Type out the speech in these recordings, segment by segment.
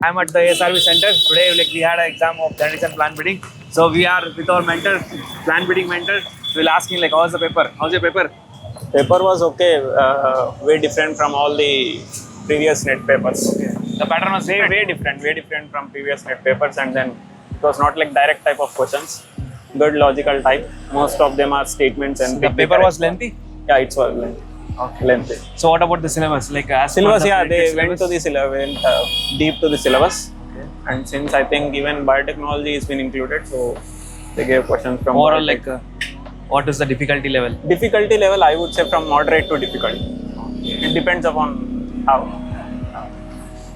I'm at the ASRB center. Today, we had an exam of genetics and plant breeding. So we are with our mentor, plant breeding mentor. We'll ask him how's the paper? How's your paper? Paper was okay, way different from all the previous net papers. Okay. The pattern was Way different from previous net papers, and then it was not like direct type of questions. Good logical type. Most of them are statements, and the paper was lengthy. Yeah, it was lengthy. Okay. Lengthy. So what about the syllabus? Syllabus, yeah, they went to the syllabus, deep to the syllabus. Okay. And since I think even biotechnology has been included, so they gave questions from overall what is the difficulty level? Difficulty level, I would say from moderate to difficult. It depends upon how.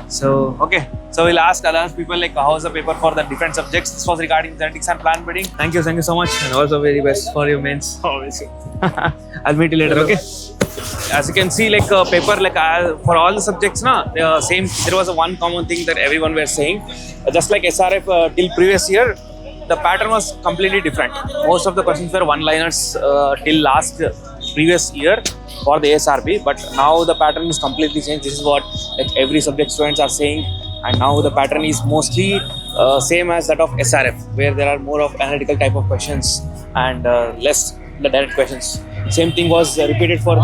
So okay, so we'll ask other people how's the paper for the different subjects. This was regarding genetics and plant breeding. Thank you so much, and also very best for your mains. Obviously. I'll meet you later. Okay. As you can see, paper for all the subjects, same. There was one common thing that everyone were saying. Just like SRF till previous year, the pattern was completely different. Most of the questions were one-liners till last previous year for the ASRB, but now the pattern is completely changed. This is what every subject students are saying, and now the pattern is mostly same as that of SRF, where there are more of analytical type of questions and less the direct questions. Same thing was repeated for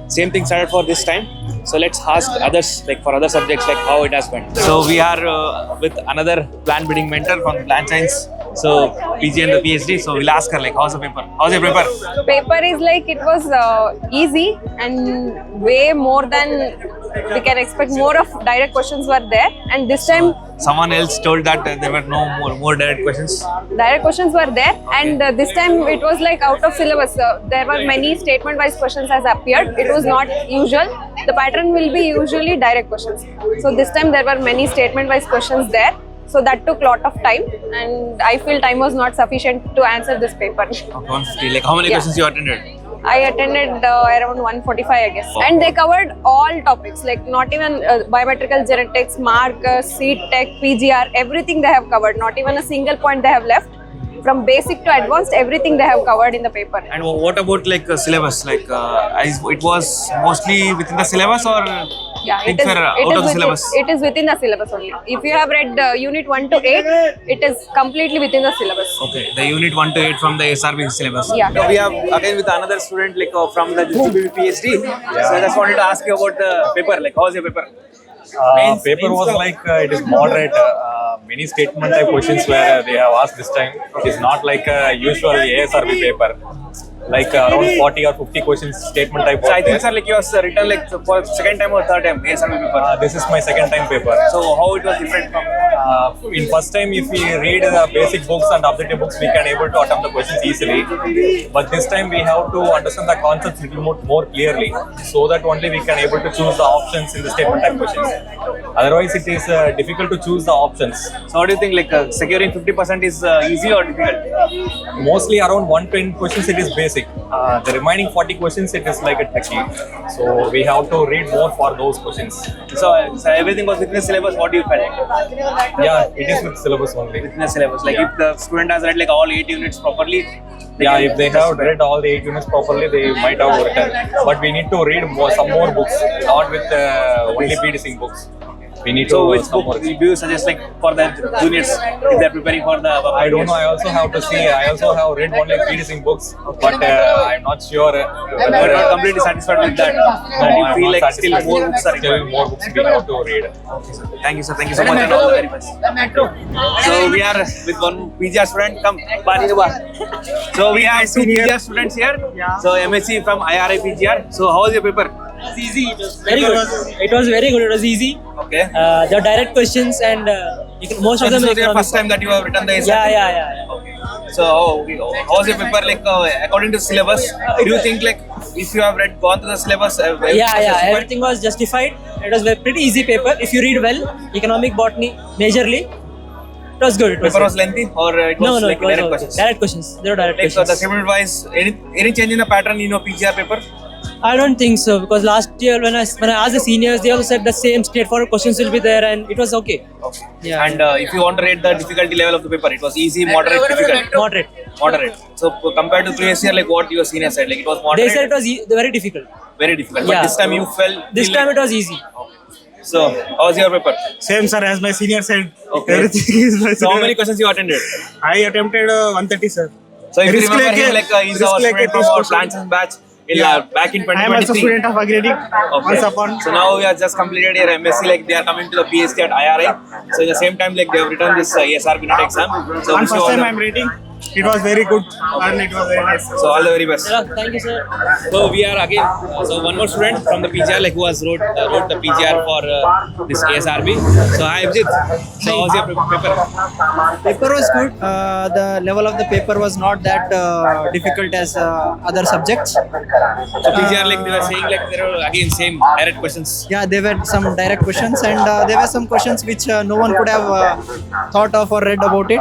same thing started for this time. So let's ask others for other subjects how it has went. So we are with another plant breeding mentor from plant science. So PG and the PhD. So we'll ask her how's the paper? How's your paper? Paper is it was easy and way more than we can expect. More of direct questions were there, and this time someone else told that there were no more direct questions. Direct questions were there, and this time it was out of syllabus. There were many statement-wise questions has appeared. It was not usual. The pattern will be usually direct questions. So this time there were many statement-wise questions there. So that took lot of time, and I feel time was not sufficient to answer this paper. Okay, 150. How many questions you attended? I attended around 145, I guess. And they covered all topics, not even biometrical genetics, markers, seed tech, PGR, everything they have covered. Not even a single point they have left. From basic to advanced, everything they have covered in the paper. And what about syllabus? It was mostly within the syllabus, or yeah, it is within the syllabus only. If you have read unit 1 to 8, it is completely within the syllabus. Okay, the unit 1 to 8 from the ASRB syllabus. Yeah. So we have again with another student from the PhD. Yeah. So I just wanted to ask you about the paper. How's your paper? Paper was it is moderate. Many statement type questions where they have asked this time. It is not like a usual ASRB paper. Around 40 or 50 questions statement type. So I think sir, you have written for second time or third time ASRB paper. This is my second time paper. So how it was different from? In first time, if we read the basic books and objective books, we can able to attempt the questions easily. But this time we have to understand the concepts a little more clearly, so that only we can able to choose the options in the statement type questions. Otherwise, it is difficult to choose the options. So how do you think securing 50% is easy or difficult? Mostly around 110 questions it is basic. The remaining 40 questions it is a tricky. So we have to read more for those questions. So everything was within the syllabus. What do you felt? Yeah, it is with syllabus only. Within the syllabus. If the student has read all 8 units properly. Yeah, if they have read all the 8 units properly, they might have written. But we need to read some more books, not with only PDC books. We need so to which book do you suggest for the juniors if they are preparing for the? I don't know. I also have to see. I also have read only PDC books, but I'm not sure. I'm not completely satisfied with that. No, you feel still more books are still more books we have to read. Okay, sir. Thank you, sir. Thank you so much, and all the very best. So we are with one PGR student. Come, so we have two PGR students here. So MSc from IRI PGR. So how was your paper? It was easy. It was very good. It was very good. It was easy. Okay. The direct questions and most of them. This was your first time that you have written the essay? Yeah. Okay. So how was your paper according to syllabus? Do you think if you have gone through the syllabus? Everything was justified. It was a pretty easy paper. If you read well, economic botany majorly. It was good. Paper was lengthy or it was direct questions? Direct questions. There were direct questions. The statement wise, any change in the pattern in your PGR paper? I don't think so, because last year when I asked the seniors, they also said the same straightforward questions will be there, and it was okay. Okay. Yeah. And if you want to rate the difficulty level of the paper, it was easy, moderate, difficult. Moderate. So compared to previous year, what your seniors said, it was moderate. They said it was very difficult. Very difficult. Yeah. But this time you felt. This time it was easy. Okay. So, how was your paper? Same sir as my senior said. Okay. Everything is my So, how many questions you attended? I attempted 130 sir. So, if you Risk remember him, leke- like he's risk our leke student from this our question. plants and batch in, back in I am also 2023. student of agridic. Once upon. So now we have just completed your MSc, like they are coming to the PhD at IRI. So at the same time, like they have written this ASRB net exam. So On wish you first all time the- I am reading. It was very good and it was very nice. So all the very best. Thank you, sir. So we are again, so one more student from the PGR, like who has wrote the PGR for this ASRB. So hi Abhijit. So how was your paper? Paper was good. The level of the paper was not that difficult as other subjects. So PGR, like they were saying, like there were again same direct questions. Yeah, there were some direct questions, and there were some questions which no one could have thought of or read about it.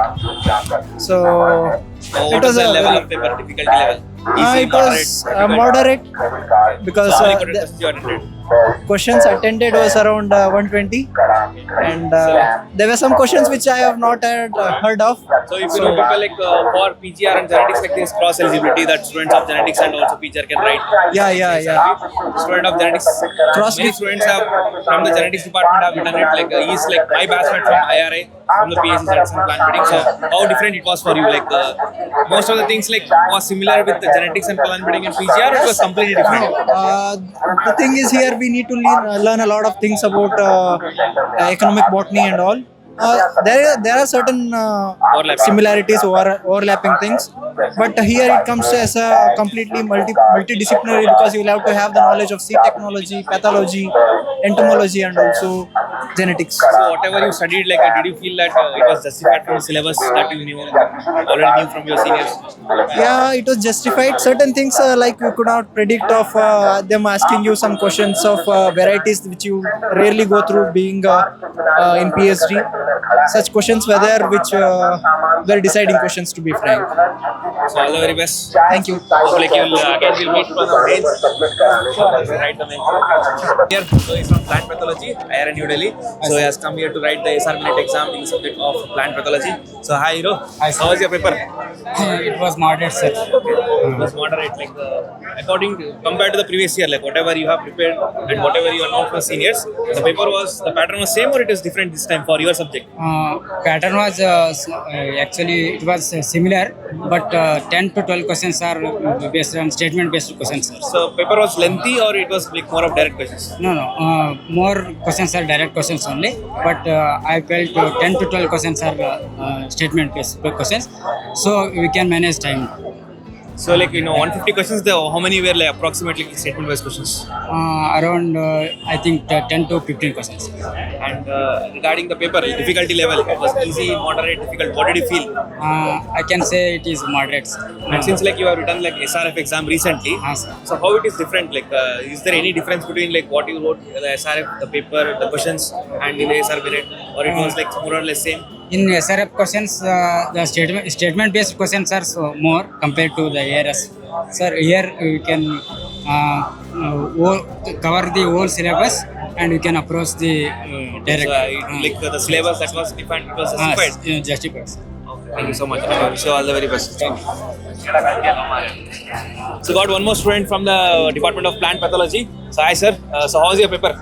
So So it what was was the a level very, of paper, difficulty level? Easy, it was moderate because So how many questions you attended? questions attended was around 120, and there were some questions which I have not had heard of. So if you know people like for PGR and genetics, like there is cross eligibility that students of genetics and also PGR can write. Yeah. Student of genetics, Cross many with- students have from the genetics department have written it. Like he's like my batchmate from IRI from the PhD genetics and plant breeding. So how different it was for you? Like most of the things like was similar with the genetics and plant breeding and PGR. It was completely different. The thing is, here we need to learn a lot of things about economic botany and all. There are certain Overlapping. similarities or overlapping things, but here it comes as a completely multidisciplinary because you will have to have the knowledge of seed technology, pathology, entomology, and also genetics. So whatever you studied, like did you feel that it was justified from the syllabus that you knew already knew from your seniors? Yeah, it was justified. Certain things like you could not predict of them asking you some questions of varieties which you rarely go through being in PhD. Such questions were there which were deciding questions, to be frank. So all the very best. Thank you. So like you'll again we'll meet for the mains. Write the main. Here, so he's from plant pathology, IIM New Delhi. So he has come here to write the ASRB net exam in the subject of plant pathology. So hi Hiro. How was your paper? It was moderate, sir. It was moderate, like according to, compared to the previous year, like whatever you have prepared and whatever you are known from seniors, the pattern was same or it is different this time for your subject? Pattern was actually it was similar, but 10 to 12 questions are based on statement-based questions, sir. So paper was lengthy or it was like more of direct questions? No, more questions are direct questions only, but I felt 10 to 12 questions are statement-based questions, so we can manage time. So like 150 questions, how many were like approximately statement-based questions? Around I think 10 to 15 questions. And regarding the paper difficulty level, it was easy, moderate, difficult. What did you feel? I can say it is moderate. And since like you have written like SRF exam recently, Sir. so how it is different? Like, is there any difference between like what you wrote the SRF, the paper, the questions, and in the ASRB net, or it was like more or less same? In SRF questions, the statement-based questions are more compared to the ARS. Sir, here we can cover the whole syllabus and we can approach the direct. So, like the syllabus that was defined, it was justified. Justified. Thank you so much. I wish you all the very best. So got one more student from the Department of Plant Pathology. So hi sir. So how was your paper?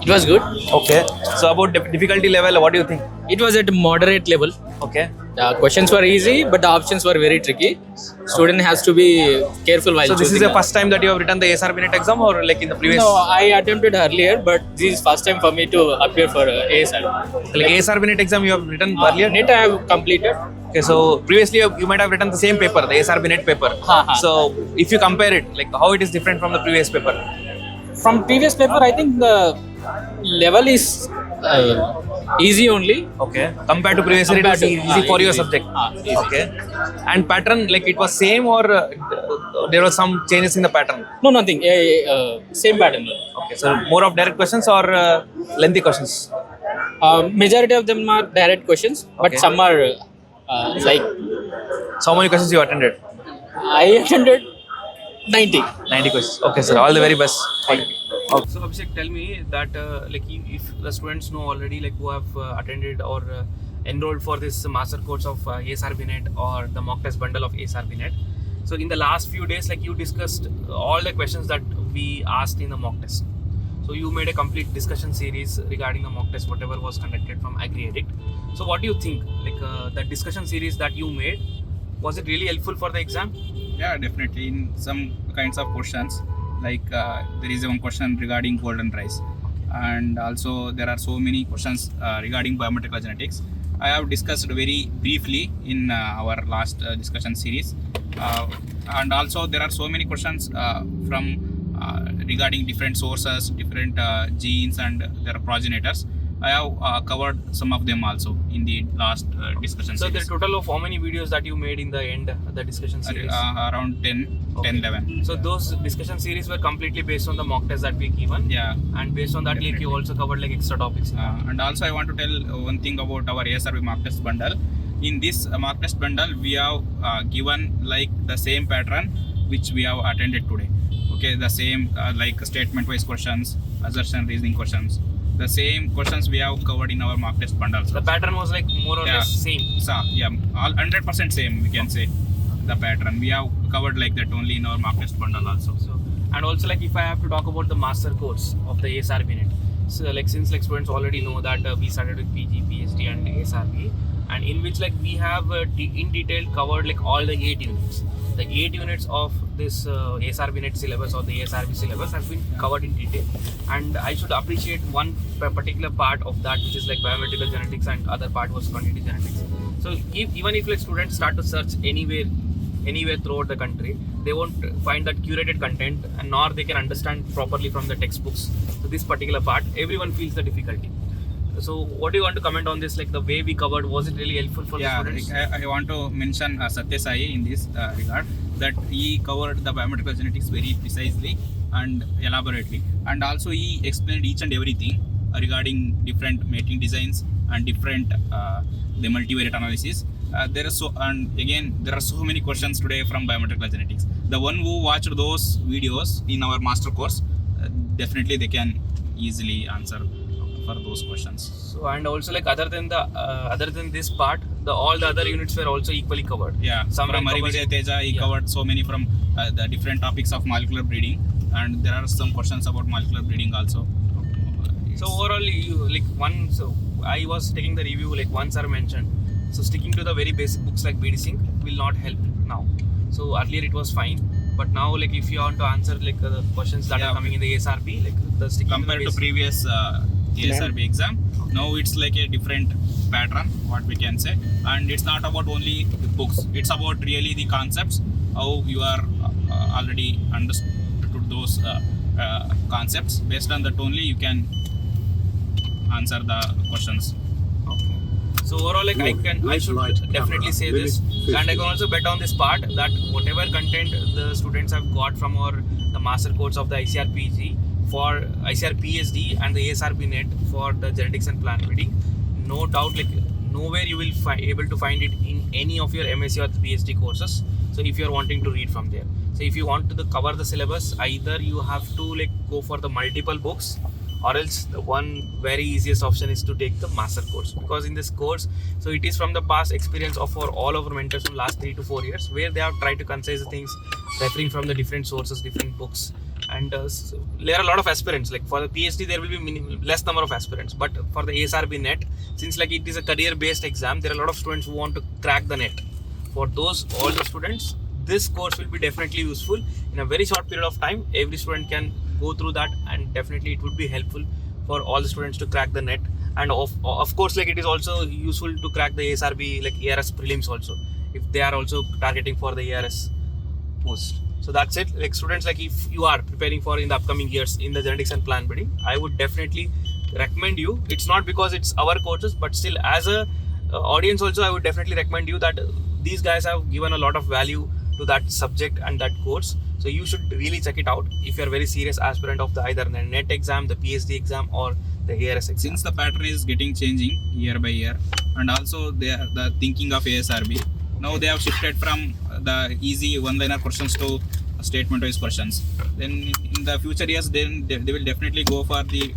It was good. Okay. So about difficulty level, what do you think? It was at moderate level. Okay. The questions were easy, but the options were very tricky. Student has to be careful while So this is choosing. the first time that you have written the ASRB net exam, or like in the previous? No, I attempted earlier, but this is first time for me to appear for ASRB. Like ASRB net exam you have written earlier. NET I have completed. Okay, so previously you might have written the same paper, the ASRB net paper. So if you compare it, like how it is different from the previous paper? From previous paper, I think the level is easy only. Okay. Compared to previous year, it was Compared to- easy for your easy. subject. Easy. Okay. And pattern, like it was same or there was some changes in the pattern? No, nothing. Same pattern. Okay. So more of direct questions or lengthy questions? Majority of them are direct questions, but Okay. some are like So how many questions you attended? I attended 90. 90 questions. Okay, sir. All the very best. Okay. So Abhishek, tell me that like if the students know already, like who have attended or enrolled for this master course of ASRB net or the mock test bundle of ASRB net. So in the last few days, like you discussed all the questions that we asked in the mock test. So you made a complete discussion series regarding the mock test, whatever was conducted from Agri-Edict. So what do you think? Like the discussion series that you made, was it really helpful for the exam? Yeah, definitely. In some kinds of questions, like there is one question regarding golden rice, and also there are so many questions regarding biometrical genetics. I have discussed very briefly in our last discussion series, and also there are so many questions from regarding different sources, different genes and their progenitors. I have covered some of them also in the last discussion So series. the total of how many videos that you made in the end, the discussion series? Around 10-11. So those discussion series were completely based on the mock test that we given. Yeah. And based on that, like you also covered like extra topics. And also I want to tell one thing about our ASRB mock test bundle. In this mock test bundle, we have given like the same pattern which we have attended today. Okay, the same like statement wise questions, assertion reasoning questions. The same questions we have covered in our mock test bundle. The pattern was like more or less same. So, yeah, all 100% same, we can say. The pattern we have covered like that only in our mock test bundle also. So, and also like if I have to talk about the master course of the ASRB net, so like since like students already know that we started with PG, PhD and ASRB, and in which like we have in detail covered like all the 8 units. The 8 units of this ASRB net syllabus or the ASRB syllabus has been covered in detail, and I should appreciate one particular part of that, which is like biometrical genetics, and other part was quantitative genetics. So even if like students start to search anywhere throughout the country, they won't find that curated content, and nor they can understand properly from the textbooks. So this particular part, everyone feels the difficulty. So what do you want to comment on this? Like the way we covered, was it really helpful for the students? I want to mention Satya Sai in this regard, that he covered the biometrical genetics very precisely and elaborately, and also he explained each and everything regarding different mating designs and different the multivariate analysis. There are so many questions today from biometrical genetics. The one who watched those videos in our master course, definitely they can easily answer for those questions. So and also like other than this part, all the other units were also equally covered. Yeah, Some from Vijay Teja, he covered so many from the different topics of molecular breeding, and there are some questions about molecular breeding also. So overall, I was taking the review, like one sir mentioned, so sticking to the very basic books like BD Sync will not help now. So earlier it was fine, but now like if you want to answer like the questions that are coming in the ASRB, like the sticking compared to, to previous ASRB exam, now it's like a different pattern, what we can say, and it's not about only the books, it's about really the concepts, how you are already understood those concepts. Based on that only you can answer the questions. Okay. So overall, like I should definitely say this, and I can also bet on this part that whatever content the students have got from the master course of the ICR PG for ICR PhD and the ASRB net for the genetics and plant breeding, no doubt like nowhere you will able to find it in any of your MSc or PhD courses. So if you are wanting to read from there, so if you want to cover the syllabus, either you have to like go for the multiple books, or else the one very easiest option is to take the master course, because in this course, so it is from the past experience of all of our mentors from last 3 to 4 years, where they have tried to concise the things referring from the different sources, different books, and so there are a lot of aspirants. Like for the PhD there will be less number of aspirants, but for the ASRB net, since like it is a career based exam, there are a lot of students who want to crack the net. For all the students, this course will be definitely useful in a very short period of time. Every student can go through that, and definitely it would be helpful for all the students to crack the net. And of course, like it is also useful to crack the ASRB like ARS prelims also, if they are also targeting for the ARS post. So that's it. Like students, like if you are preparing for in the upcoming years in the genetics and plant breeding, I would definitely recommend you. It's not because it's our courses, but still as a audience also, I would definitely recommend you that these guys have given a lot of value to that subject and that course. So you should really check it out if you're very serious aspirant of the either the NET exam, the PhD exam, or the ARS exam. Since the pattern is getting changing year by year, and also the thinking of ASRB, now they have shifted from the easy one-liner questions to statement-wise questions. Then in the future years, then they will definitely go for the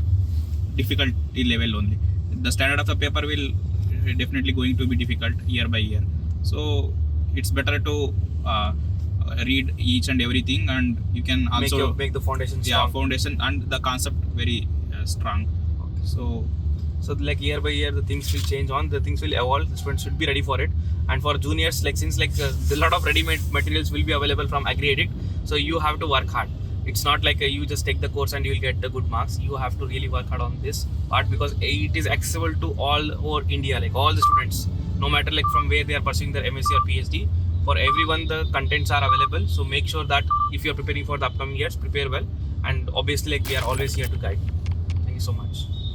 difficulty level only. The standard of the paper will definitely going to be difficult year by year. So it's better to read each and everything, and you can also make the foundation yeah, strong. foundation and the concept very strong. So like year by year the things will change on, the things will evolve, the students should be ready for it. And for juniors, like since like a lot of ready-made materials will be available from AgriEdit, so you have to work hard. It's not like you just take the course and you will get the good marks. You have to really work hard on this part, because it is accessible to all over India, like all the students, no matter like from where they are pursuing their MSc or PhD. For everyone the contents are available, so make sure that if you are preparing for the upcoming years, prepare well, and obviously like we are always here to guide. Thank you so much.